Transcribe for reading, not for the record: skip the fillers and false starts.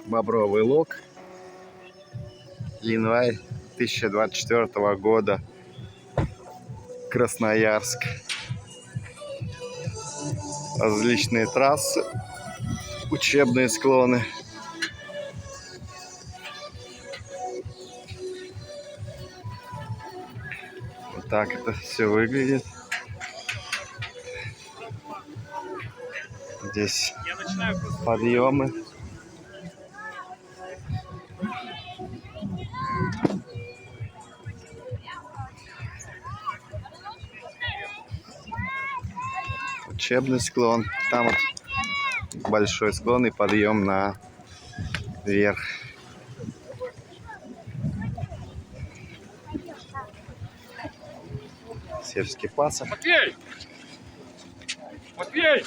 Бобровый Лог. Январь 2024 года. Красноярск. Различные трассы, учебные склоны. Вот так это все выглядит. Здесь подъемы. Учебный склон. Там вот большой склон и подъем наверх. Сельский пасов. Матвей! Матвей!